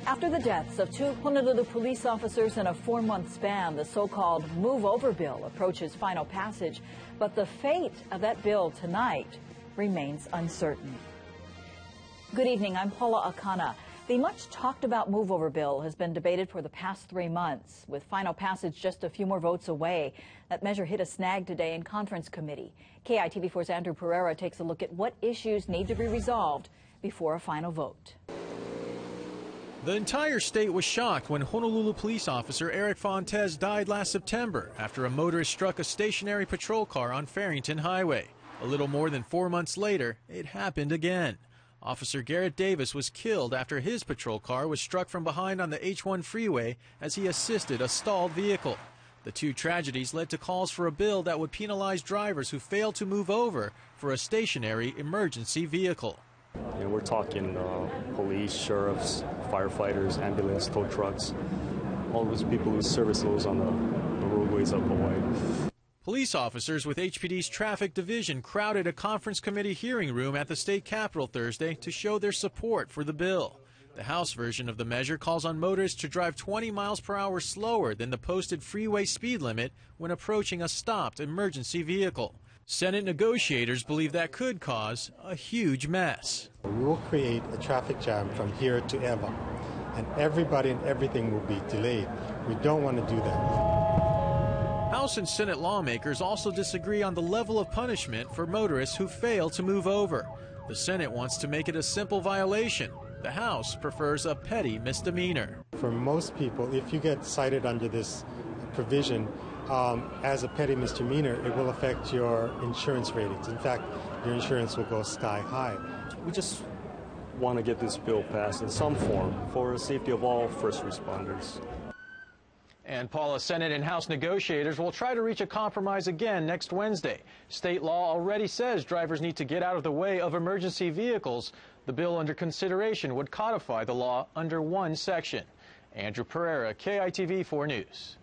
After the deaths of 2 Honolulu police officers in a 4-month span, the so-called Move Over bill approaches final passage. But the fate of that bill tonight remains uncertain. Good evening, I'm Paula Akana. The much talked about Move Over bill has been debated for the past 3 months, with final passage just a few more votes away. That measure hit a snag today in conference committee. KITV4's Andrew Pereira takes a look at what issues need to be resolved before a final vote. The entire state was shocked when Honolulu police officer Eric Fontes died last September after a motorist struck a stationary patrol car on Farrington Highway. A little more than 4 months later, it happened again. Officer Garrett Davis was killed after his patrol car was struck from behind on the H1 freeway as he assisted a stalled vehicle. The two tragedies led to calls for a bill that would penalize drivers who fail to move over for a stationary emergency vehicle. You know, we're talking police, sheriffs, firefighters, ambulance, tow trucks, all those people who service those on the roadways of Hawaii. Police officers with HPD's traffic division crowded a conference committee hearing room at the state capitol Thursday to show their support for the bill. The House version of the measure calls on motorists to drive 20 miles per hour slower than the posted freeway speed limit when approaching a stopped emergency vehicle. Senate negotiators believe that could cause a huge mess. We will create a traffic jam from here to ever, and everybody and everything will be delayed. We don't want to do that. House and Senate lawmakers also disagree on the level of punishment for motorists who fail to move over. The Senate wants to make it a simple violation. The House prefers a petty misdemeanor. For most people, if you get cited under this provision as a petty misdemeanor, it will affect your insurance ratings. In fact, your insurance will go sky high. We just want to get this bill passed in some form for the safety of all first responders. And Paula, Senate and House negotiators will try to reach a compromise again next Wednesday. State law already says drivers need to get out of the way of emergency vehicles. The bill under consideration would codify the law under one section. Andrew Pereira, KITV4 News.